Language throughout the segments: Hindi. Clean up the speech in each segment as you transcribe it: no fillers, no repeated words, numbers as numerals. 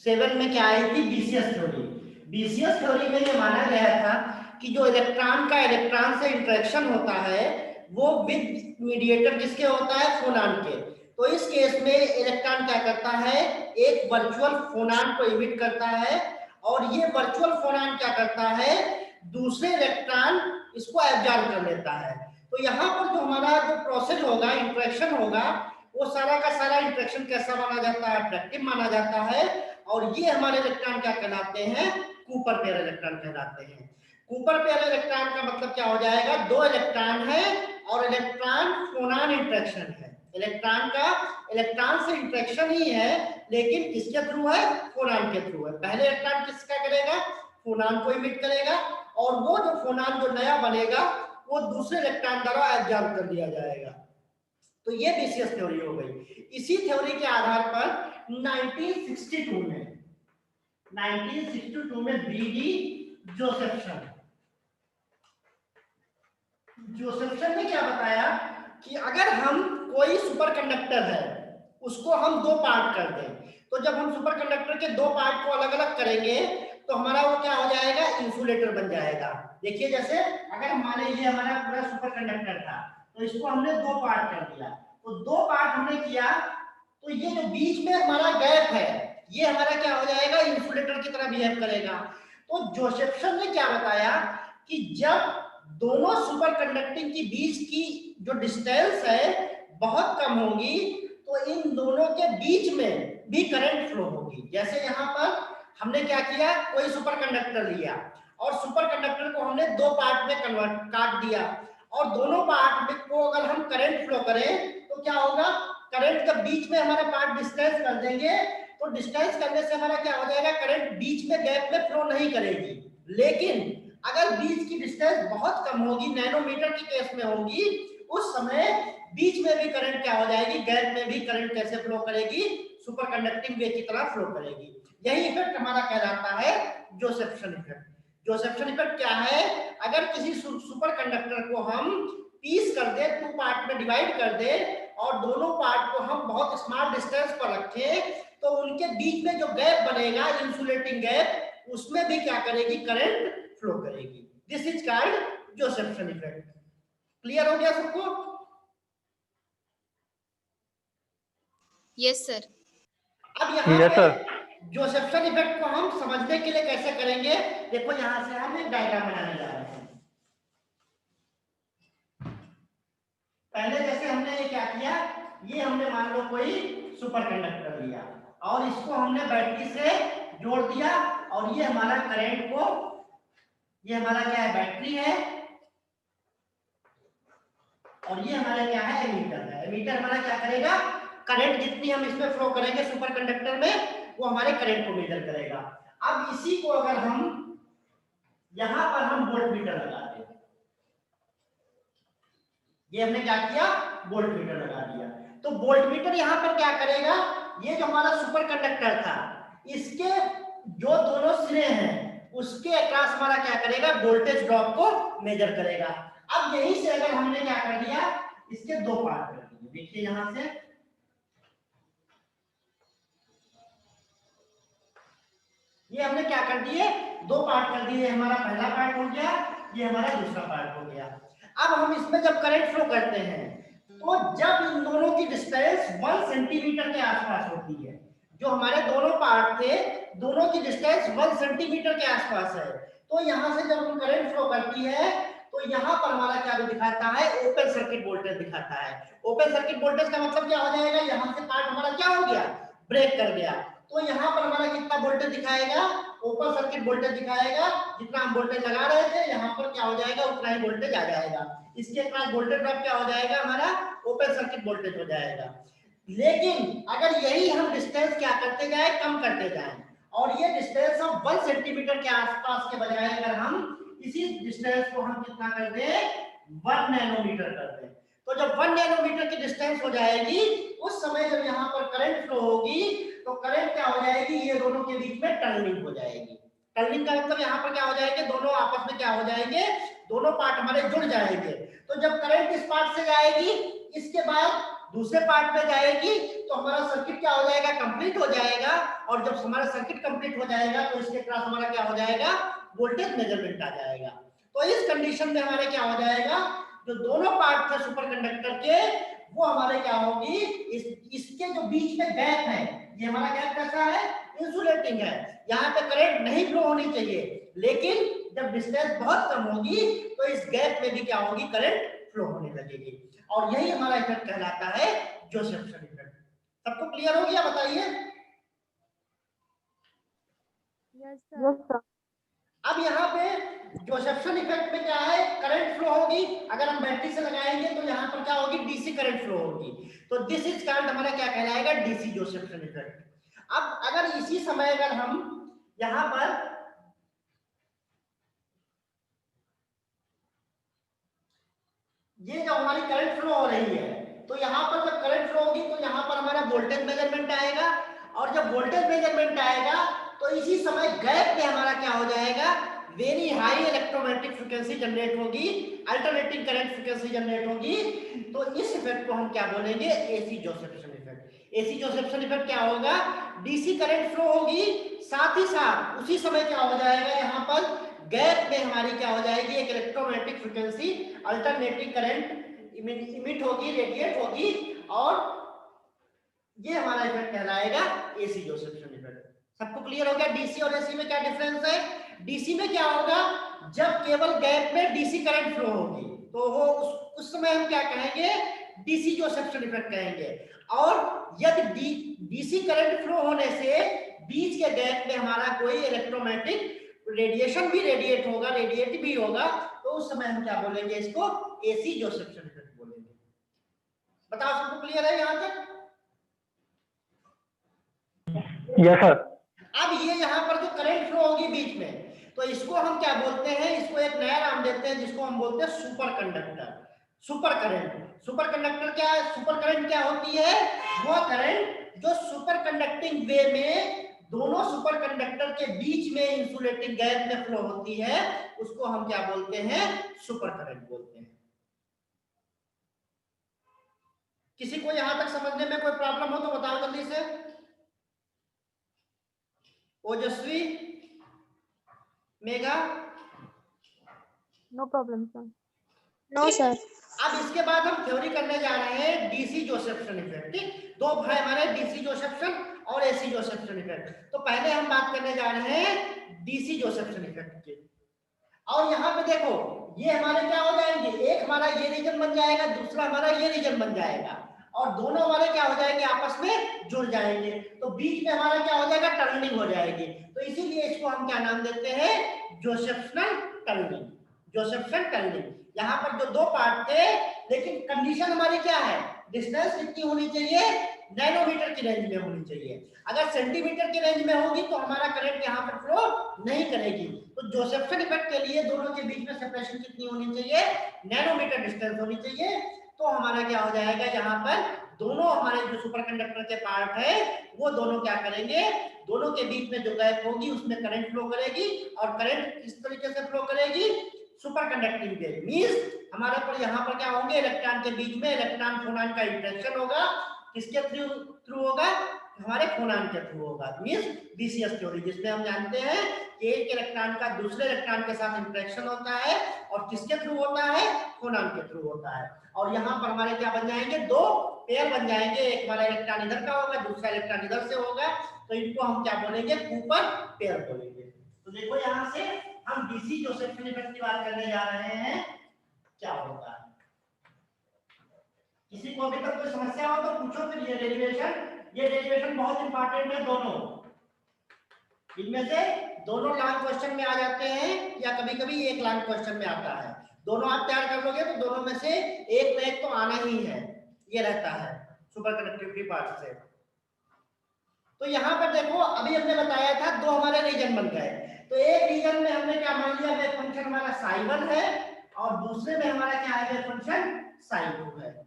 7 में क्या आई थी, बीसीएस थ्योरी। बीसीएस थ्योरी में ये माना गया था कि जो इलेक्ट्रॉन का इलेक्ट्रॉन से इंटरेक्शन होता है वो विद मीडिएटर किसके होता है, फोनान के। तो इस केस में इलेक्ट्रॉन क्या करता है, एक वर्चुअल फोनान को इमिट करता है, और ये वर्चुअल फोनान क्या करता है, दूसरे इलेक्ट्रॉन इसको एब्जॉर्ब कर लेता है। तो यहाँ पर जो हमारा जो प्रोसेस होगा, इंटरेक्शन होगा, वो सारा का सारा इंटरेक्शन कैसा माना जाता है, अट्रैक्टिव माना जाता है। और ये हमारे इलेक्ट्रॉन क्या कहलाते हैं, कूपर पेयर इलेक्ट्रॉन कहलाते हैं। कूपर पेयर इलेक्ट्रॉन का मतलब क्या हो जाएगा, दो इलेक्ट्रॉन है और इलेक्ट्रॉन फोनान इंटरेक्शन है। इलेक्ट्रॉन का इलेक्ट्रॉन से इंटरेक्शन ही है, लेकिन किसके थ्रू है, फोनान के थ्रू है। पहले इलेक्ट्रॉन किसका करेगा, फोनान को इमिट करेगा, और वो जो फोनान जो नया बनेगा वो दूसरे इलेक्ट्रॉन द्वारा एब्जॉर्ब कर लिया जाएगा। तो ये बीसीएस थ्योरी हो गई। इसी थ्योरी के आधार पर 1962 में बीडी जोसेफसन ने क्या बताया कि अगर हम कोई सुपर कंडक्टर है उसको हम दो पार्ट कर दें, तो जब हम सुपर कंडक्टर के दो पार्ट को अलग अलग करेंगे तो हमारा वो क्या हो जाएगा, इंसुलेटर बन जाएगा। देखिए जैसे अगर मान लीजिए हमारा पूरा सुपर कंडक्टर था, तो इसको हमने दो पार्ट कर दिया, तो दो पार्ट हमने किया, तो ये जो बीच में हमारा गैप है ये हमारा क्या हो जाएगा, इंसुलेटर की तरह बिहेव करेगा। तो जोसेफसन ने क्या बताया कि जब दोनों सुपर कंडक्टिंग की बीच की जो डिस्टेंस है बहुत कम होगी, तो इन दोनों के बीच में भी करंट फ्लो होगी। जैसे यहाँ पर हमने क्या किया, कोई सुपर कंडक्टर लिया और सुपर कंडक्टर को हमने दो पार्ट में कन्वर्ट काट दिया, और दोनों पार्ट को अगर हम करंट फ्लो करें तो क्या होगा, करंट जब बीच में हमारा पार्ट डिस्टेंस कर देंगे तो डिस्टेंस करने से हमारा क्या हो जाएगा, करंट बीच में गैप में फ्लो नहीं करेगी। लेकिन अगर बीच की डिस्टेंस बहुत कम होगी, नैनोमीटर की केस में होगी, उस समय बीच में भी करंट क्या हो जाएगी, गैप में भी करंट कैसे फ्लो करेगी, सुपर कंडक्टिंग वे की तरह फ्लो करेगी। यही इफेक्ट हमारा कहलाता है जोसेफसन इफेक्ट। जोसेफसन इफेक्ट क्या है, अगर किसी सुपर कंडक्टर को हम पीस कर दे, टू पार्ट में डिवाइड कर दे, और दोनों पार्ट को हम बहुत स्मॉल डिस्टेंस पर रखें, तो उनके बीच में जो गैप बनेगा, इंसुलेटिंग गैप, उसमें भी क्या करेगी, करंट फ्लो करेगी। This is called Josephson effect. Clear हो गया सबको? Yes sir. अब यहाँ पे जोसेफसन इफेक्ट को हम समझने के लिए कैसे करेंगे, देखो यहां से हम एक डायग्राम बनाने जा रहे हैं। पहले जैसे हमने ये क्या किया, ये हमने मान लो कोई सुपर कंडक्टर लिया और इसको हमने बैटरी से जोड़ दिया, और ये हमारा करंट को, ये हमारा क्या है, बैटरी है, और ये हमारा क्या है, एमीटर है। एमीटर हमारा क्या करेगा, करंट जितनी हम इसमें फ्लो करेंगे सुपर कंडक्टर में, वो हमारे करंट को मेजर करेगा। अब इसी को अगर हम यहां पर हम वोल्टमीटर लगा दें, ये हमने क्या किया, वोल्टमीटर लगा दिया, तो वोल्टमीटर यहां पर क्या करेगा, ये जो हमारा सुपर कंडक्टर था इसके जो दोनों सिरे हैं उसके अक्रॉस हमारा क्या करेगा, वोल्टेज ड्रॉप को मेजर करेगा। अब यहीं से अगर हमने क्या कर दिया, इसके दो पार्ट कर दिए, देखिए यहां से ये हमने क्या कर दिए, दो पार्ट कर दिए, हमारा पहला पार्ट हो गया, ये हमारा दूसरा पार्ट हो गया। अब हम इसमें जब करंट फ्लो करते हैं, तो जब इन दोनों की डिस्टेंस 1 सेंटीमीटर के आसपास होती है, जो हमारे दोनों पार्ट थे दोनों की डिस्टेंस 1 सेंटीमीटर के आसपास है, तो यहां से जब हम करंट फ्लो करती है तो यहां पर हमारा क्या दिखाता है, ओपन सर्किट वोल्टेज दिखाता है। ओपन सर्किट वोल्टेज का मतलब क्या हो जाएगा, यहां से पार्ट हमारा क्या हो गया, ब्रेक कर गया, तो यहाँ पर हमारा कितना वोल्टेज दिखाएगा, ओपन सर्किट वोल्टेज दिखाएगा। जितना हम वोल्टेज लगा रहे थे यहाँ पर क्या हो जाएगा, उतना ही वोल्टेज आ जाएगा। इसके पास वोल्टेज ड्रॉप क्या हो जाएगा, हमारा ओपन सर्किट वोल्टेज हो जाएगा। लेकिन अगर यही हम डिस्टेंस क्या करते जाए, कम करते जाए, और ये डिस्टेंस हम 1 सेंटीमीटर के आसपास के बजाय अगर हम इसी डिस्टेंस को हम कितना कर दें, 1 नैनोमीटर कर दें, तो जब 1 नैनोमीटर की डिस्टेंस हो जाएगी, उस समय जब यहाँ पर करंट फ्लो होगी तो करंट क्या हो जाएगी, ये दोनों के बीच में टनलिंग हो जाएगी। टनलिंग का मतलब यहाँ पर क्या हो जाएंगे, दोनों आपस में क्या हो जाएंगे, दोनों पार्ट हमारे जुड़ जाएंगे। तो जब करंट इस पार्ट से जाएगी, इसके बाद दूसरे पार्ट में जाएगी तो हमारा सर्किट क्या हो जाएगा, कंप्लीट हो जाएगा। और जब हमारा सर्किट कंप्लीट हो जाएगा तो इसके क्रॉस हमारा क्या हो जाएगा, वोल्टेज मेजरमेंट आ जाएगा। तो इस कंडीशन में हमारे क्या हो जाएगा, जो दोनों पार्ट थे सुपर कंडक्टर के वो हमारे क्या होगी, इसके जो बीच में गैप है, ये हमारा गैप कैसा है, इंसुलेटिंग है। यहाँ पे करंट नहीं फ्लो होनी चाहिए, लेकिन जब डिस्टेंस बहुत कम होगी तो इस गैप में भी क्या होगी, करंट फ्लो होने लगेगी। और यही हमारा इफेक्ट कहलाता है जोसेफ्सन इफेक्ट। सबको क्लियर हो गया, बताइए। Yes sir. अब यहाँ पे जोसेफ्सन इफेक्ट में क्या है, करंट फ्लो होगी। अगर हम बैटरी से लगाएंगे तो यहाँ पर क्या होगी, डीसी करंट फ्लो होगी। तो दिस इज कॉल्ड, हमारा क्या कहलाएगा, डीसी जोसेफ्सन इफेक्ट। अब अगर इसी समय अगर हम यहाँ पर ये जो हमारी करंट फ्लो हो रही है, तो यहाँ पर जब करंट फ्लो होगी तो यहाँ पर हमारा वोल्टेज मेजरमेंट आएगा। और जब वोल्टेज मेजरमेंट आएगा तो इसी समय गैप में हमारा क्या हो जाएगा, very high electromagnetic frequency generate होगी, अल्टरनेटिंग करंट फ्रीक्वेंसी जनरेट होगी। तो इस इफेक्ट को हम क्या बोलेंगे, एसी जोसेफ्सन इफेक्ट। एसी जोसेफ्सन इफेक्ट क्या होगा, डीसी करंट फ्लो होगी, साथ ही साथ उसी समय क्या हो जाएगा, यहाँ पर गैप में हमारी क्या हो जाएगी, एक electromagnetic frequency alternating current emit होगी, रेडिएट होगी। और ये हमारा इफेक्ट कहलाएगा एसी जोसेफ्सन इफेक्ट। सबको क्लियर हो गया डीसी और एसी में क्या डिफरेंस है। डीसी में क्या होगा, जब केवल गैप में डीसी करंट फ्लो होगी तो वो उस समय हम क्या कहेंगे, डीसी जोसेफ्सन इफेक्ट कहेंगे। और यदि डीसी करंट फ्लो होने से बीच के गैप में हमारा कोई इलेक्ट्रोमैग्नेटिक रेडिएशन भी रेडिएट होगा, रेडिएट भी होगा, तो उस समय हम क्या बोलेंगे, इसको एसी जोसेफ्सन इफेक्ट बोलेंगे। बताओ सबको क्लियर है यहाँ तक। Yes sir. अब ये यहाँ पर जो करंट फ्लो होगी बीच में, तो इसको हम क्या बोलते हैं, इसको एक नया नाम देते हैं जिसको हम बोलते हैं super conductor, super current. Super conductor क्या है, सुपर करंट क्या होती है, वो करंट जो सुपर कंडक्टिंग वे में दोनों सुपर कंडक्टर के बीच में इंसुलेटिंग गैप में फ्लो होती है, उसको हम क्या बोलते हैं, सुपर करंट बोलते हैं। किसी को यहां तक समझने में कोई प्रॉब्लम हो तो बताओ जल्दी से। Ojaswi, Megha. No problem sir. No sir. अब इसके बाद हम थ्योरी करने जा रहे हैं डीसी जोसेफ्सन इफेक्ट। ठीक, दो भाई हमारे डीसी जोसेफ्सन और एसी जोसेफ्सन इफेक्ट। तो पहले हम बात करने जा रहे हैं डीसी जोसेफ्सन इफेक्ट की। और यहाँ पे देखो, ये हमारे क्या हो जाएंगे, एक हमारा ये रीजन बन जाएगा, दूसरा हमारा ये रीजन बन जाएगा, और दोनों हमारे क्या हो जाएंगे, आपस में जुड़ जाएंगे। तो बीच में हमारा क्या हो जाएगा, टर्निंग हो जाएगी। तो इसीलिए इसको हम क्या नाम देते हैं, जोसेफ्सन टर्निंग, जोसेफ्सन टर्निंग। यहाँ पर जो दो पार्ट थे, लेकिन कंडीशन हमारी क्या है, डिस्टेंस कितनी होनी चाहिए, नैनोमीटर की रेंज में होनी चाहिए। अगर सेंटीमीटर की रेंज में होगी तो हमारा करंट यहाँ पर फ्लो नहीं करेगी। तो जोसेफ्सन इफेक्ट के लिए दोनों के बीच में सेपरेशन कितनी होनी चाहिए, नैनोमीटर डिस्टेंस होनी चाहिए। तो हमारा क्या हो जाएगा, यहाँ पर दोनों हमारे जो सुपर कंडक्टर के पार्ट है वो दोनों क्या करेंगे, दोनों के बीच में जो गैप होगी उसमें करंट फ्लो करेगी। और करंट किस तरीके से फ्लो करेगी, सुपर कंडक्टिंग वेव मींस हमारे पर यहाँ पर क्या होंगे, इलेक्ट्रॉन के बीच में इलेक्ट्रॉन फोनान का इंटरेक्शन होगा। किसके थ्रू होगा, हमारे फोनान के थ्रू होगा, मींस बीसीएस थ्योरी, जिसमें हम जानते हैं कि एक इलेक्ट्रॉन का दूसरे इलेक्ट्रॉन के साथ इंटरेक्शन होता है, और किसके थ्रू होता है, फोनान के थ्रू होता है। और यहाँ पर हमारे क्या बन जाएंगे, दो पेयर बन जाएंगे, एक हमारा इलेक्ट्रॉन इधर का होगा, दूसरा इलेक्ट्रॉन इधर से होगा। तो इनको हम क्या बोलेंगे, कूपर पेयर बोलेंगे। तो देखो यहाँ से हम डीसी जोसेफ्सन इफेक्ट की बात करने जा रहे हैं, क्या होता है। किसी को अभी तक कोई समस्या हो तो पूछो। फिर ये डेरिवेशन बहुत इंपॉर्टेंट है, दोनों इनमें से दोनों लॉन्ग क्वेश्चन में आ जाते हैं, या कभी कभी एक लॉन्ग क्वेश्चन में आता है। दोनों आप तैयार कर लोगे तो दोनों में से एक न एक तो आना ही है, ये रहता है सुपर कंडक्टिविटी पार्ट से। तो यहाँ पर देखो, अभी हमने बताया था दो हमारे रीजन बन गए। तो एक रीजन में हमने क्या मान लिया, वेव फंक्शन हमारा साई 1 है, और दूसरे में हमारा क्या है, वेव फंक्शन साई 2 है।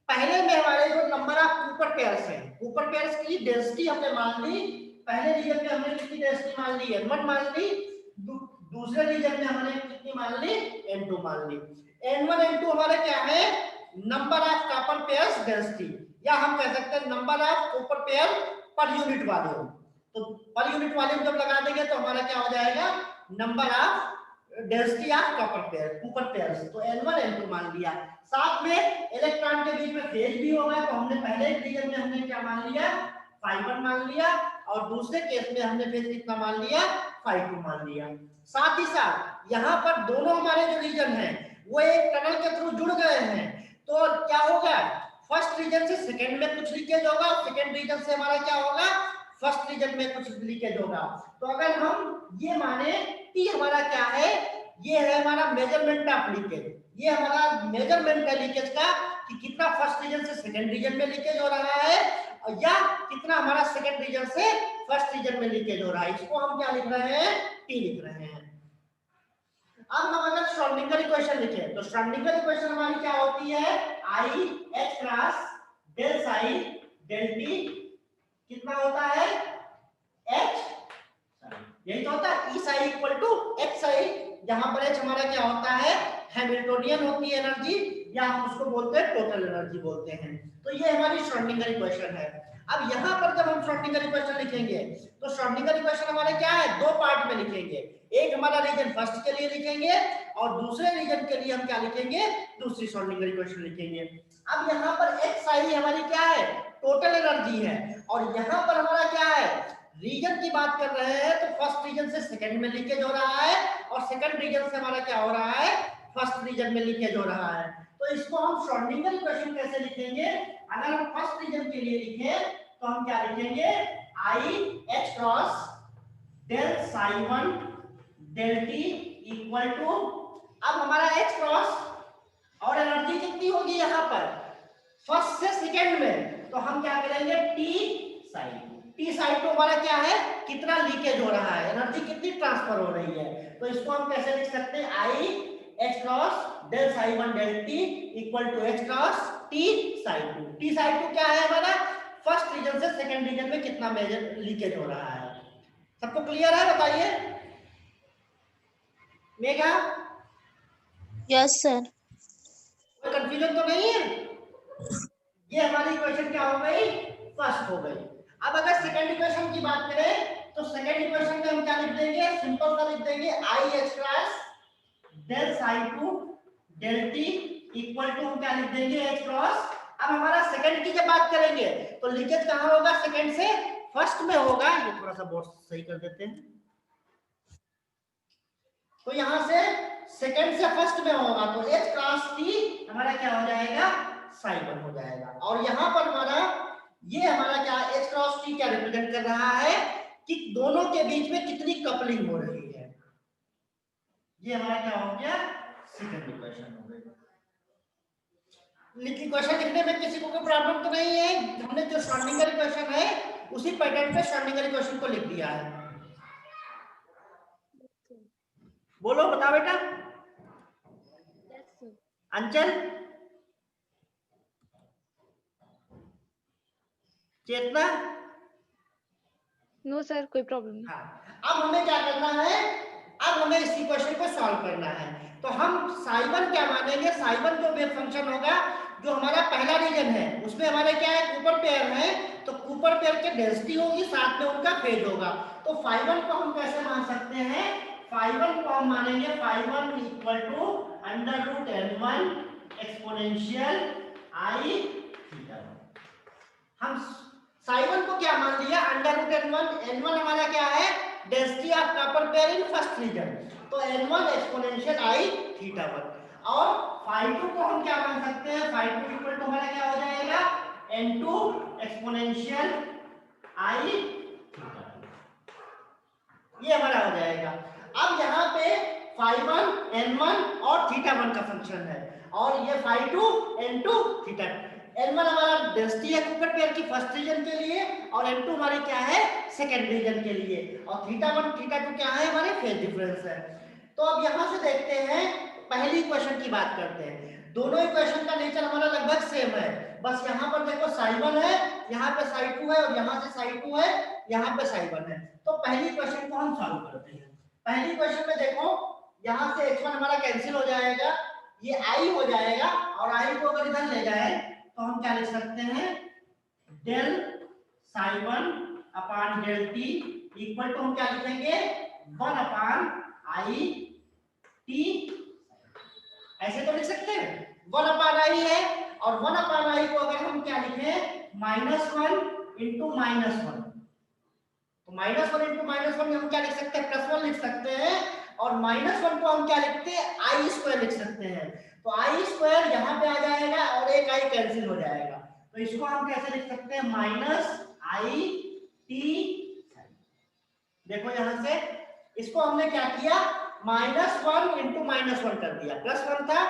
पहले में हमारे जो नंबर ऑफ कूपर पेयर्स हैं, कूपर पेयर्स की डेंसिटी हमने मान ली। पहले रीजन में हमने कितनी डेंसिटी मान ली, n1 मान ली। दूसरे रीजन में हमने कितनी मान ली, n2 मान ली। n1 n2 हमारे क्या है, number of copper pairs density, या हम कह सकते हैं number of copper pair per unit volume. तो पर यूनिट वॉल्यूम जब लगा देंगे तो हमारा क्या हो जाएगा, number of density of copper pairs. तो N1 N2 मान लिया। साथ में इलेक्ट्रॉन के बीच में फेज भी होगा, तो हमने पहले रीजन में हमने क्या मान लिया, phi1 मान लिया, और दूसरे केस में हमने फेज कितना मान लिया, phi2 मान लिया। साथ ही साथ यहाँ पर दोनों हमारे जो रीजन हैं वो एक टनल के थ्रू जुड़ गए हैं, तो क्या होगा, फर्स्ट रीजन से सेकंड में कुछ लीकेज होगा, सेकंड रीजन से हमारा क्या होगा, फर्स्ट रीजन में कुछ लीकेज होगा। तो अगर हम ये माने कि हमारा क्या है, ये है हमारा मेजरमेंट ऑफ लीकेज, ये हमारा मेजरमेंट है लीकेज का कि कितना फर्स्ट रीजन से सेकंड रीजन में लीकेज हो रहा है, या कितना हमारा सेकंड रीजन से फर्स्ट रीजन में लीकेज हो रहा है। इसको हम क्या लिख रहे हैं, टी लिख रहे हैं। अब हम अगर श्रोडिंगर इक्वेशन लिखें तो श्रोडिंगर इक्वेशन हमारी क्या होती है, I H cross del psi del T कितना होता है, एच, यही तो होता है, E psi equal to H psi, जहां पर एच हमारा क्या होता है, हैमिल्टोनियन होती है एनर्जी, या हम उसको बोलते हैं टोटल एनर्जी बोलते हैं। तो ये हमारी श्रोडिंगर इक्वेशन है। अब यहाँ पर जब हम श्रोडिंगर इक्वेशन लिखेंगे तो श्रोडिंगर इक्वेशन हमारे क्या है, दो पार्ट में लिखेंगे, एक हमारा रीजन फर्स्ट के लिए लिखेंगे और दूसरे रीजन के लिए हम क्या लिखेंगे, दूसरी श्रोडिंगर इक्वेशन लिखेंगे। अब यहाँ पर एक्स आई हमारी क्या है, टोटल एनर्जी है, और यहाँ पर हमारा क्या है, रीजन की बात कर रहे हैं, तो फर्स्ट रीजन से सेकंड में लीकेज हो रहा है और सेकंड रीजन से हमारा क्या हो रहा है, फर्स्ट रीजन में लीकेज हो रहा है। तो इसको हम श्रोडिंगर इक्वेशन कैसे लिखेंगे, अगर हम फर्स्ट रीजन के लिए लिखें तो हम क्या लिखेंगे, I H cross del psi 1 del T equal to, अब हमारा एच क्रॉस और एनर्जी कितनी होगी यहाँ पर फर्स्ट से सेकंड में, तो हम क्या करेंगे, टी साई, टी साई तो हमारा क्या है, कितना लीकेज हो रहा है, एनर्जी कितनी ट्रांसफर हो रही है। तो इसको हम कैसे लिख सकते हैं, I H cross del psi 1 del T equal to H cross T psi 2। T psi 2 क्या है हमारा, फर्स्ट रीजन से सेकंड रीजन में कितना मेजर लीकेज हो रहा है। सबको क्लियर है, बताइए मेघा? Yes sir. कोई कंफ्यूजन तो नहीं है? ये हमारी इक्वेशन क्या हो गई, फर्स्ट हो गई। अब अगर सेकंड इक्वेशन की बात करें तो सेकंड इक्वेशन में हम क्या लिख देंगे, सिंपल सा लिख देंगे, I H cross del psi 2 del T equal to हम क्या लिख देंगे, एच क्रॉस। अब हमारा सेकंड की जब बात करेंगे तो लीकेज कहां होगा, सेकंड से फर्स्ट में होगा, ये थोड़ा सा बोर्ड सही कर देते हैं, तो यहां से सेकंड से फर्स्ट में होगा, तो एच क्रॉस टी हमारा क्या हो जाएगा, साई 1 हो जाएगा। और यहां पर हमारा ये हमारा क्या, एच क्रॉस टी क्या रिप्रेजेंट कर रहा है कि दोनों के बीच में कितनी कपलिंग हो रही है। ये हमारा क्या हो गया, सेकंड इक्वेशन हो गई। इक्वेशन लिखने में किसी को कोई प्रॉब्लम तो नहीं है, हमने जो श्रोडिंगर इक्वेशन है उसी पैटर्न पे श्रोडिंगर इक्वेशन को लिख दिया है। बोलो, बता बेटा। अंचल, चेतना? नो सर, कोई प्रॉब्लम नहीं। हाँ, अब हमें क्या करना है, अब हमें इस इक्वेशन को सॉल्व करना है। तो हम साई 1 क्या मानेंगे, साई 1 जो वेव फंक्शन होगा, जो हमारा पहला रीजन है उसमें हमारे क्या है, कूपर पेयर है, तो कूपर पेयर की डेंसिटी होगी, साथ में उनका फेज होगा। तो फाई 1 को हम कैसे मान सकते हैं, फाई 1 को हम मानेंगे phi 1 equal to under root n1 exponential I theta. हम साई 1 को क्या मान लिया, अंडर रूट n1 हमारा क्या है, density of copper pair in first region, तो n1 एक्सपोनेंशियल आई थीटा 1। और फाई 2 को हम क्या मान सकते हैं, फाई 2 इक्वल टू हमारा क्या हो जाएगा, n2 एक्सपोनेंशियल आई थीटा, ये हमारा हो जाएगा। अब यहाँ पे फाई 1 n1 और थीटा 1 का फंक्शन है, और ये फाई 2 n2 थीटा। n1 हमारा डेंसिटी है कूपर पेयर की फर्स्ट रीजन के लिए, और n2 हमारी क्या है, सेकंड रीजन के लिए, और थीटा 1 थीटा 2 क्या है, हमारे फेज डिफरेंस है। तो अब यहां से देखते हैं, पहली इक्वेशन की बात करते हैं। दोनों इक्वेशन का नेचर हमारा लगभग सेम है, बस यहाँ पर देखो साई 1 है, यहाँ पे साई 2 है, और यहाँ से साई 2 है, यहाँ पे साई 1 है। तो पहली इक्वेशन को हम सॉल्व करते हैं। पहली इक्वेशन में देखो, यहाँ से h1 हमारा कैंसिल हो जाएगा, ये आई हो जाएगा, और आई को अगर इधर ले जाए तो हम क्या लिख सकते हैं, del psi 1 upon del T equal to हम क्या लिखेंगे 1 अपान आई टी, ऐसे तो लिख सकते हैं। 1 अपान आई है, और 1 अपान आई को अगर हम क्या लिखें -1 इंटू -1, तो -1 इंटू -1 हम क्या लिख सकते हैं, +1 लिख सकते हैं, और -1 को हम क्या लिखते हैं आई स्क्वायर लिख सकते हैं। तो आई स्क्वायर यहाँ पे आ जाएगा और एक आई कैंसिल हो जाएगा, तो इसको हम कैसे लिख सकते हैं -आई टी। देखो यहां से इसको हमने क्या किया, -1 इंटू -1 कर दिया, +1 था,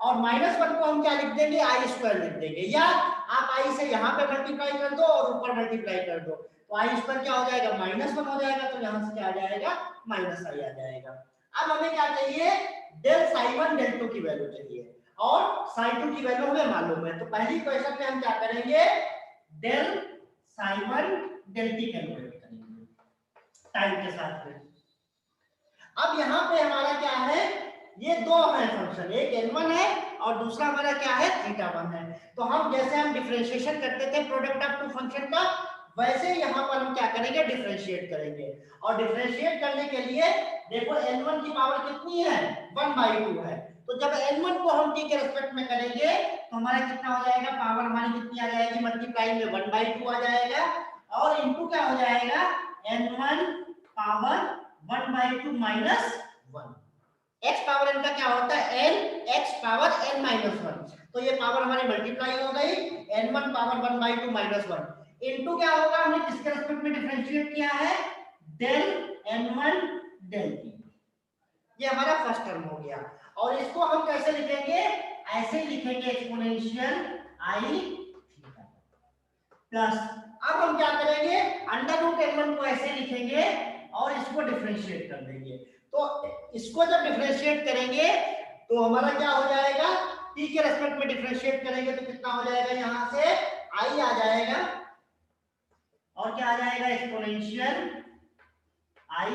और -1 को हम क्या लिख देंगे आई स्क्वायर लिख देंगे, या आप आई से यहाँ पे मल्टीप्लाई कर दो और ऊपर मल्टीप्लाई कर दो, तो आई स्क्वायर क्या हो जाएगा -1 हो जाएगा, तो यहाँ से क्या आ जाएगा -i आ जाएगा। अब हमें क्या चाहिए, डेल साई 1 डेल 2 की वैल्यू चाहिए, और साई 2 की वैल्यू हमें मालूम है, तो पहली क्वेश्चन में हम क्या करेंगे, del psi 1 del T calculate करेंगे टाइम के साथ में। अब यहाँ पे हमारा क्या है, ये दो है फंक्शन, एक n1 है और दूसरा हमारा क्या है θ1 है, तो हम जैसे हम डिफरेंशिएशन करते थे प्रोडक्ट ऑफ टू फंक्शन का, वैसे यहाँ पर हम क्या करेंगे डिफरेंशिएट करेंगे, और डिफरेंशिएट करने के लिए देखो n1 की पावर कितनी है 1/2 है, तो जब n1 को हम t के रिस्पेक्ट में करेंगे तो हमारा कितना हो जाएगा, पावर हमारी कितनी आ जाएगी, मल्टीप्लाई में 1/2 आ जाएगा, और इनटू क्या हो जाएगा n1 power 1/2 -1, x power n का क्या होता है n, x पावर n -1, तो ये पावर हमारी मल्टीप्लाई हो गई, n1 पावर 1/2 -1 इनटू क्या होगा, हमने किसके रिस्पेक्ट में डिफरेंशिएट किया है, डेल n1 डेल t, ये हमारा फर्स्ट टर्म हो गया, और इसको हम कैसे लिखेंगे, ऐसे लिखेंगे एक्सपोनेंशियल i थीटा प्लस, अब हम क्या करेंगे अंडर रूट n1 को ऐसे लिखेंगे और इसको डिफरेंशिएट कर देंगे, तो इसको जब डिफरेंशिएट करेंगे तो हमारा क्या हो जाएगा, t के रेस्पेक्ट में डिफरेंशिएट करेंगे तो कितना हो जाएगा, यहां से i आ जाएगा, और क्या आ जाएगा एक्सपोनेंशियल i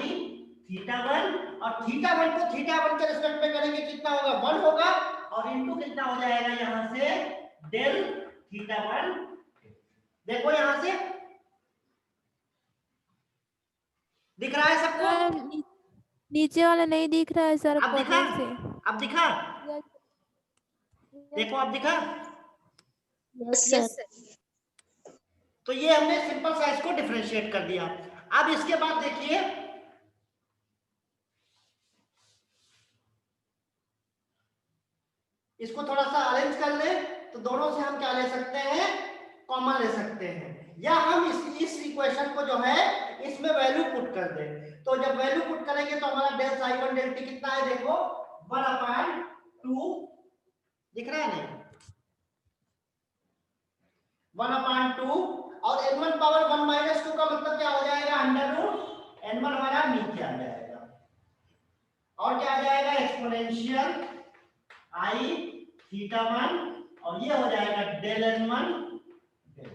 θ1, और θ1 को θ1 के रेस्पेक्ट में करेंगे कितना होगा 1 होगा, और इनटू कितना हो जाएगा यहां से डेल θ1, देखो यहां से दिख रहा है सबको, नीचे वाला नहीं दिख रहा है सर, अब दिखा, कॉर्नर से। अब दिखा, देखो अब दिखा, यस सर। तो ये हमने सिंपल सा इसको डिफरेंशिएट कर दिया। अब इसके बाद देखिए इसको थोड़ा सा अरेंज कर ले, तो दोनों से हम क्या ले सकते हैं, कॉमन ले सकते हैं, या हम इस इक्वेशन को जो है इसमें वैल्यू पुट कर दें, तो जब वैल्यू पुट करेंगे तो हमारा डेल साई 1 डेल टी कितना है, देखो 1/2 दिख रहा है नहीं, 1/2, और n1 पावर 1 - 2 का मतलब क्या हो जाएगा, अंडर रूट n1 हमारा नीचे आ जाएगा, और क्या आ जाएगा एक्सपोनेंशियल i θ1, और ये हो जाएगा डेल n1 डेल,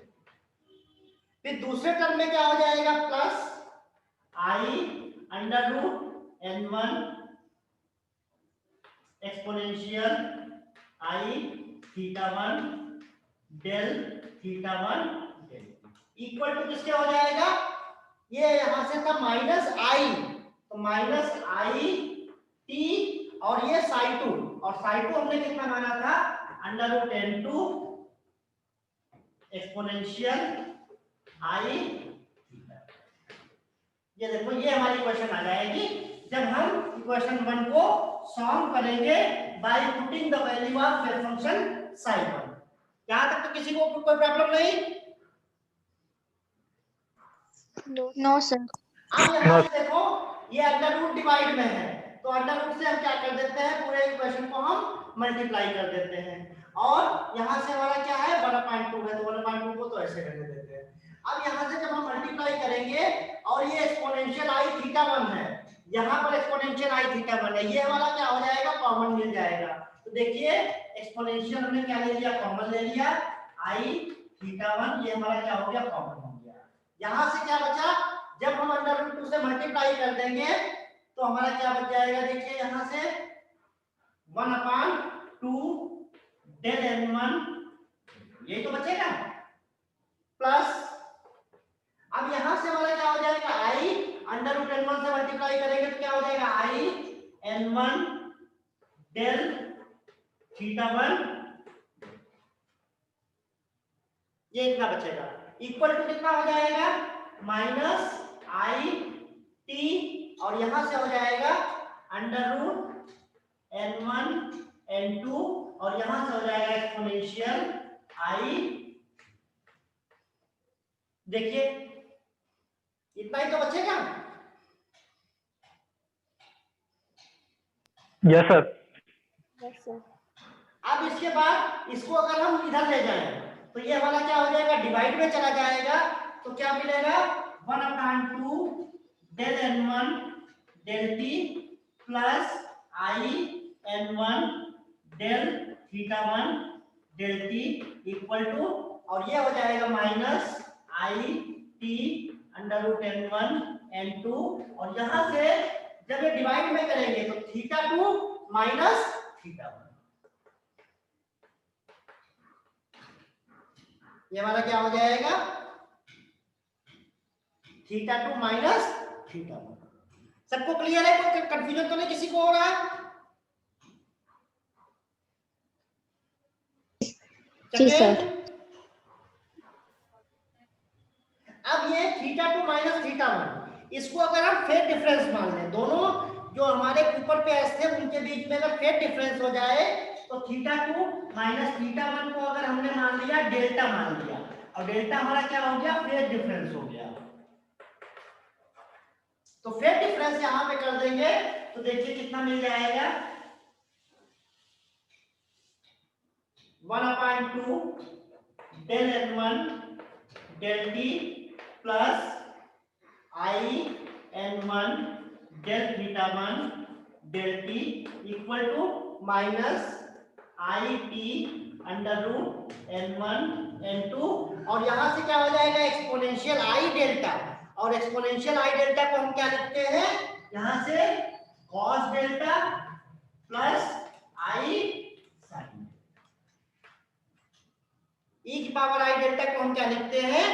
फिर दूसरे टर्म में क्या हो जाएगा plus i under root n1 exponential i θ1 del θ1 del, equal to किसके हो जाएगा, ये यहां से था -i, तो -i t, और ये साई 2, और साई 2 हमने कितना माना था under root n2 exponential i, ये देखो ये हमारी इक्वेशन आ जाएगी जब हम इक्वेशन 1 को सॉल्व करेंगे by putting the value of wave function psi 1। यहां तक तो किसी को कोई प्रॉब्लम नहीं, नो सर। अब यहां से देखो ये अंडर रूट डिवाइड में है, तो अंडर रूट से हम क्या कर देते हैं, पूरे इक्वेशन को हम मल्टीप्लाई कर देते हैं, और यहां से हमारा क्या है 1/2 है, तो 1/2 को तो ऐसे रहने देते हैं। अब यहां से जब हम मल्टीप्लाई करेंगे, और ये एक्सपोनेंशियल i θ1 है, यहां पर एक्सपोनेंशियल i θ1 है, ये वाला क्या हो जाएगा कॉमन मिल जाएगा, तो देखिए एक्सपोनेंशियल हमने क्या ले लिया, कॉमन ले लिया, i θ1 ये हमारा क्या हो गया, कॉमन हो गया। यहां से क्या बचा, जब हम अंडर रूट 2 से मल्टीप्लाई कर देंगे तो हमारा क्या बच जाएगा, देखिए यहां से 1/2 2 डेल n1, यही तो बचेगा, प्लस अब यहां से हमारा क्या हो जाएगा i अंडर रूट n1 से मल्टीप्लाई करेंगे तो क्या हो जाएगा i n1 डेल थीटा 1, ये इतना बचेगा, इक्वल टू कितना हो जाएगा माइनस आई टी, और यहां से हो जाएगा अंडर रूट n1 n2, और यहां से हो जाएगा एक्सपोनेंशियल आई, देखिए इतना ही तो बचेगा। Yes sir. Yes, sir. अब इसके बाद इसको अगर हम इधर ले जाएं तो ये वाला क्या हो जाएगा, डिवाइड में चला जाएगा, तो क्या मिलेगा 1/2 del n1 del T plus I n1 del theta 1 del T equal to, और ये हो जाएगा minus I T under root n1 n2, और यहां से जब ये डिवाइड में करेंगे तो थीटा 2 माइनस थीटा 1, ये हमारा क्या हो जाएगा थीटा 2 माइनस थीटा 1। सबको क्लियर है, कोई कंफ्यूजन तो नहीं किसी को हो रहा है? जी सर। अब ये थीटा 2 माइनस थीटा 1, इसको अगर हम फेज डिफरेंस मान लें, दोनों जो हमारे ऊपर पे एस थे उनके बीच में अगर फेज डिफरेंस हो जाए तो थीटा 2 माइनस थीटा 1 को अगर हमने मान लिया डेल्टा मान लिया, और डेल्टा हमारा क्या हो गया फेज डिफरेंस हो गया, तो फेज डिफरेंस यहां पे कर देंगे तो देखिए कितना मिल जाएगा 1/2 del n1 del T plus I n1 del theta 1 del T equal to minus I T under root n1 n2, और यहां से क्या हो जाएगा एक्सपोनेंशियल आई डेल्टा, और एक्सपोनेंशियल आई डेल्टा को हम क्या लिखते हैं यहां से cos delta plus I sine, e की पावर आई डेल्टा को हम क्या लिखते हैं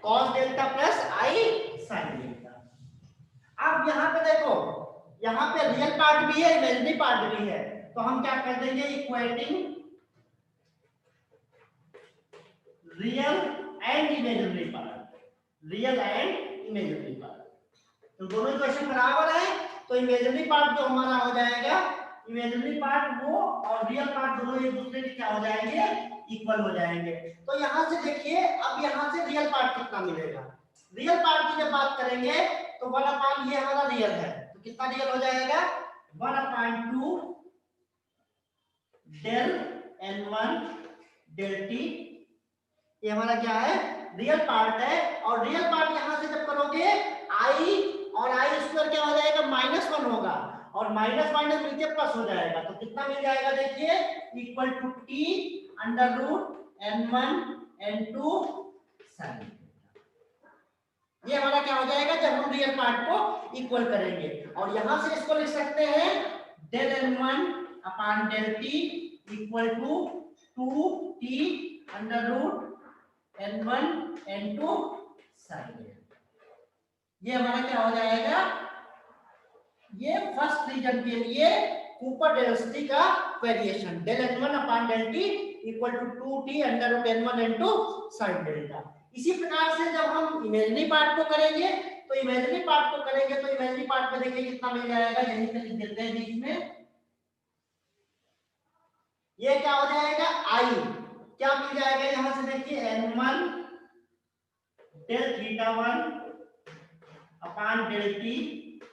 cos delta plus I sine delta. अब यहाँ पे देखो, यहाँ पे रियल पार्ट भी है इमेजिनरी पार्ट भी है, तो हम क्या कर देंगे equating real and imaginary part, real and imaginary part, तो दोनों इक्वेशन बराबर है, तो इमेजिनरी पार्ट जो हमारा हो जाएगा, इमेजिनरी पार्ट वो और रियल पार्ट दोनों एक दूसरे के क्या हो जाएंगे इक्वल हो जाएंगे। तो यहां से देखिए अब यहां से रियल पार्ट कितना मिलेगा, रियल पार्ट की जब बात करेंगे तो 1/, ये हमारा रियल है, तो कितना रियल हो जाएगा 1/2 डेल n1 डेल टी, ये हमारा क्या है रियल पार्ट है, और रियल पार्ट यहां से जब करोगे i और i स्क्वायर क्या हो जाएगा -1 होगा, और माइनस माइनस मिलकर प्लस हो जाएगा, तो कितना मिल जाएगा देखिए equal to T under root n1 n2 sine, ये हमारा क्या हो जाएगा जब हम रियल पार्ट को इक्वल करेंगे, और यहां से इसको लिख सकते हैं del n1 upon del T equal to 2t under root n1 n2 sine, ये हमारा क्या हो जाएगा, ये फर्स्ट रीजन के लिए कूपर डेंसिटी का variation del n1 upon del T equal to 2t under root n1 n2 sine delta. इसी प्रकार से जब हम इमेजिनरी पार्ट को करेंगे तो इमेजिनरी पार्ट को करेंगे तो इमेजिनरी पार्ट में देखिए कितना मिल जाएगा, यहीं पे लिख देते हैं बीच में, ये क्या हो जाएगा i, क्या मिल जाएगा यहां से देखिए n1 del theta 1 upon del T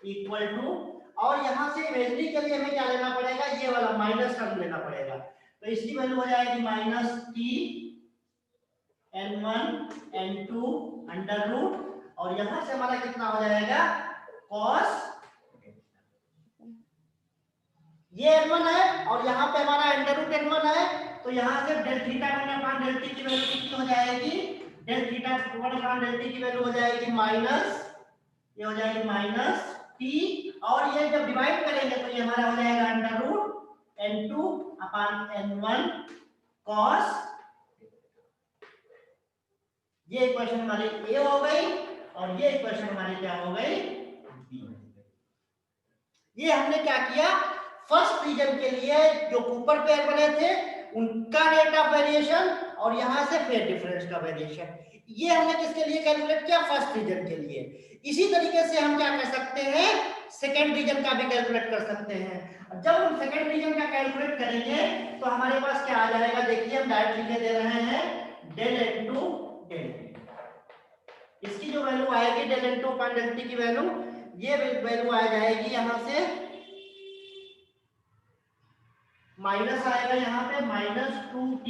equal to, और यहां से इमेजिनरी के लिए हमें क्या लेना पड़ेगा, ये वाला माइनस टर्म लेना पड़ेगा, तो इसकी वैल्यू हो जाएगी minus T n1 n2 under root, और यहां से हमारा कितना हो जाएगा cos, ये n1 है और यहाँ पे हमारा अंडर रूट n1 है, तो यहाँ से del theta 1 upon del T की वैल्यू कितनी हो जाएगी, del theta 1 upon del T की वैल्यू हो जाएगी माइनस, ये हो जाएगी माइनस टी, और ये जब डिवाइड करेंगे तो ये हमारा हो जाएगा under root n2 upon n1 cos, ये इक्वेशन हमारी ए हो गई और ये इक्वेशन हमारी क्या हो गई, बी हो गई। ये हमने क्या किया, फर्स्ट रीजन के लिए जो कूपर पेयर बने थे उनका रेट ऑफ वेरिएशन और यहां से फेज डिफरेंस का वेरिएशन, ये हमने किसके लिए कैलकुलेट किया, फर्स्ट रीजन के लिए। इसी तरीके से हम क्या कर सकते हैं, सेकेंड रीजन का भी कैलकुलेट कर सकते हैं। जब हम सेकेंड रीजन का कैलकुलेट करेंगे तो हमारे पास क्या आ जाएगा, देखिए हम डायरेक्ट लिखे दे रहे हैं डेल इनटू डेल टी। इसकी जो वैल्यू आएगी del n two upon del T की वैल्यू, ये वैल्यू आ जाएगी यहां से माइनस आएगा यहाँ पे -2t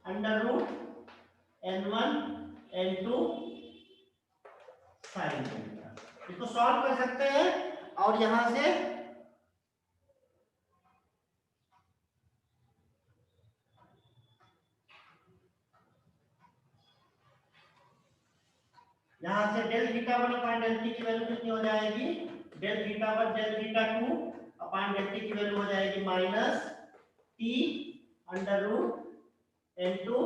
under root n1 n2 sine theta. इसको सॉल्व कर सकते हैं और यहां से del theta 1 upon del T की वैल्यू कितनी हो जाएगी, del theta 1 del theta 2 upon del T की वैल्यू हो जाएगी -t अंडर रूट n2।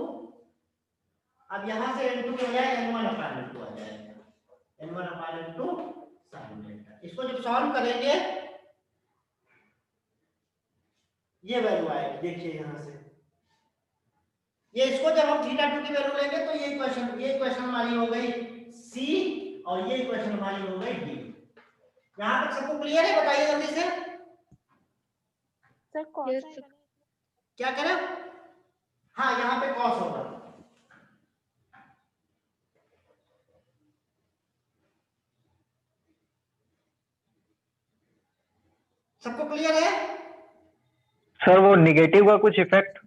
अब यहां से n2 हो जाएगा n1 अपॉन n2 आ जाएगा, n1 upon n2 sin theta. इसको जब सॉल्व करेंगे ये वैल्यू आएगी, देखिए यहां से ये, इसको जब हम थीटा 2 की वैल्यू लेंगे तो ये इक्वेशन हमारी हो गई सी और ये इक्वेशन हमारी हो गई डी। यहां तक सबको क्लियर है, बताइए जल्दी से। सर कॉस क्या करें, हाँ यहाँ पे कॉस होगा, सबको क्लियर है। सर वो निगेटिव का कुछ इफेक्ट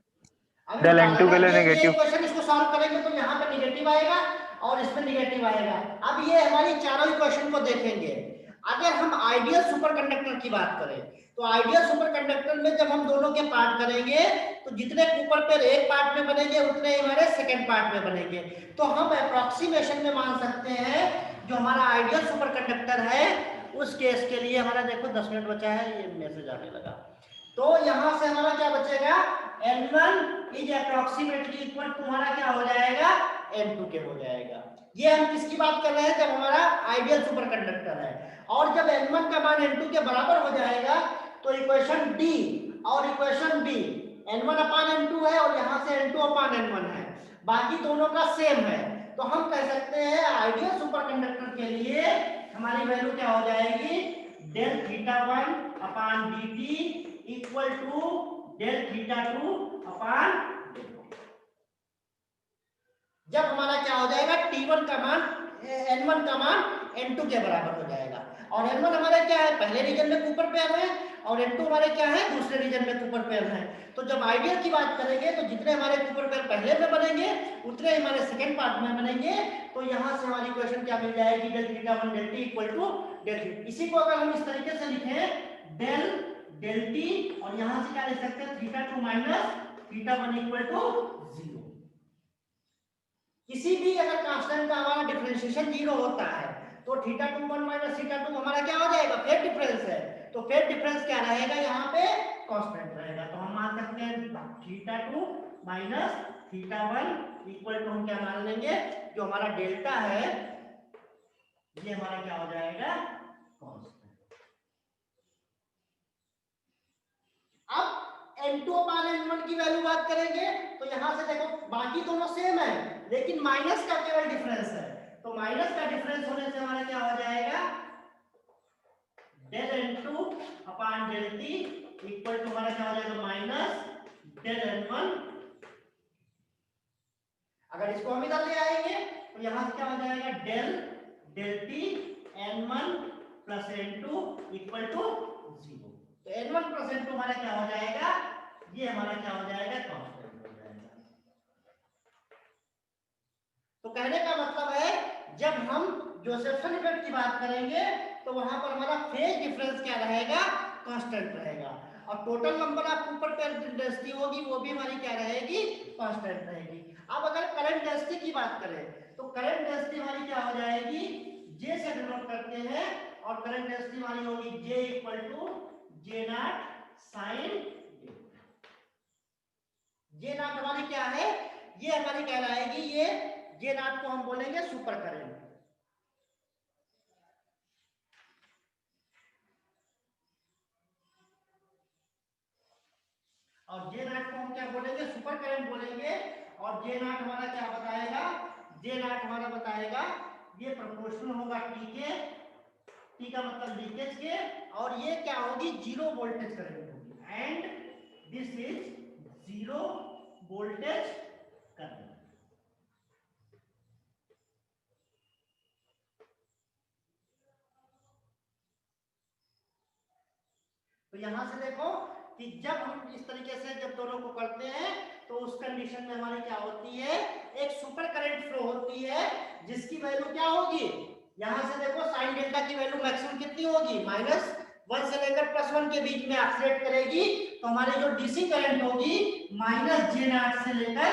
डेल n2 के लिए ये नेगेटिव, इक्वेशन इसको सॉल्व करेंगे तो यहाँ पे निगेटिव आएगा और इसमें निगेटिव आएगा। अब ये हमारी चारों इक्वेशन को देखेंगे। अगर हम आइडियल सुपरकंडक्टर की बात करें तो आइडियल सुपरकंडक्टर में जब हम दोनों के पार्ट करेंगे तो जितने कूपर पेयर एक पार्ट में बनेंगे उतने हमारे सेकंड पार्ट में बनेंगे। तो हम अप्रोक्सीमेशन में मान सकते हैं जो हमारा आइडियल सुपरकंडक्टर है उस केस के लिए हमारा, देखो 10 मिनट बचा है, ये मैसेज आने लगा, तो यहां से हमारा क्या बचेगा, n1 इज अप्रोक्सीमेटली इक्वल तुम्हारा क्या हो जाएगा, n2 के हो जाएगा। ये हम किसकी बात कर रहे हैं, जब हमारा आइडियल सुपरकंडक्टर है। और जब n1 का मान n2 के बराबर हो जाएगा तो इक्वेशन डी और equation B, n1 upon n2 है और यहां से n2 अपॉन n1 है, बाकी दोनों का सेम है। तो हम कह सकते हैं आइडियल सुपरकंडक्टर के लिए हमारी वैल्यू क्या हो जाएगी, del theta 1 upon dt equal to del theta 2 upon, जब हमारा क्या हो जाएगा, t1 का मान n1 का मान n2 के बराबर हो जाएगा। और n1 हमारे क्या है, पहले रीजन में कूपर पेयर है और n2 हमारे क्या है, दूसरे रीजन में कूपर पेयर है। तो जब आइडियल की बात करेंगे तो जितने हमारे कूपर पेयर पहले में बनेंगे उतने हमारे सेकंड पार्ट में बनेंगे। तो यहां से हमारी इक्वेशन क्या मिल जाएगी, del theta 1 del T equal to del theta. इसी को अगर हम इस तरीके से लिखें डेल डेल टी और यहां से क्या लिख सकते हैं, theta 2 minus theta 1 equal to 0। किसी भी अगर कांस्टेंट का हमारा डिफरेंशिएशन 0 होता है तो थीटा 2 1 माइनस थीटा 2 हमारा क्या हो जाएगा, फेज डिफरेंस है। तो फेज डिफरेंस क्या रहेगा, यहाँ पे कांस्टेंट रहेगा। तो हम मान सकते हैं theta 2 minus theta 1 equal to, हम क्या मान लेंगे, जो हमारा डेल्टा है ये हमारा क्या हो जाएगा, कांस्टेंट। अब n2 अपॉन n1 की वैल्यू बात करेंगे तो यहां से देखो बाकी दोनों सेम है लेकिन माइनस का केवल डिफरेंस है। तो माइनस का डिफरेंस होने से हमारा क्या हो जाएगा, del n2 upon del t equal to हमारा क्या हो जाएगा, माइनस डेल n1। अगर इसको हम इधर ले आएंगे तो यहां से क्या हो जाएगा, del del t n1 plus n2 equal to 0। तो n1 प्लस n2 हमारा क्या हो जाएगा, ये हमारा क्या हो जाएगा, कांस्टेंट हो जाएगा। तो कहने का मतलब है जब हम जोसेफ्सन इफेक्ट की बात करेंगे तो वहां पर हमारा फेज डिफरेंस क्या रहेगा, कांस्टेंट रहेगा। और total number of Cooper pair density होगी वो भी हमारी क्या रहेगी, कांस्टेंट रहेगी। अब अगर करंट डेंसिटी की बात करें तो करंट डेंसिटी हमारी क्या हो जाएगी, जे से डिनोट करते हैं और करंट डेंसिटी हमारी होगी J equal to J naught sine. J naught हमारी क्या है, ये हमारी कहलाएगी, ये जे नॉट को हम बोलेंगे सुपर करंट। और जे नॉट को हम क्या बोलेंगे, सुपर करंट बोलेंगे। और जे नॉट हमारा क्या बताएगा, जे नॉट हमारा बताएगा ये प्रोपोर्शनल होगा टी के, टी का मतलब लीकेज के, और ये क्या होगी, जीरो वोल्टेज करंट होगी। And this is zero voltage current. तो यहां से देखो कि जब हम इस तरीके से जब दोनों को करते हैं तो उस कंडीशन में हमारी क्या होती है, एक सुपर करंट फ्लो होती है, जिसकी वैल्यू क्या होगी, यहां से देखो साइन डेल्टा की वैल्यू मैक्सिमम कितनी होगी, -1 से लेकर +1 के बीच में एक्सीलरेट करेगी। तो हमारी जो डीसी करंट होगी -J0 से लेकर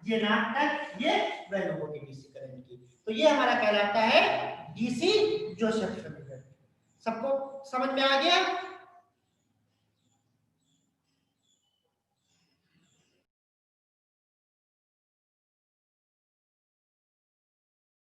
J0 तक ये वैल्यू होगी डीसी करंट की। तो ये हमारा कहलाता है डीसी जोसेफ समीकरण। सबको समझ में आ गया?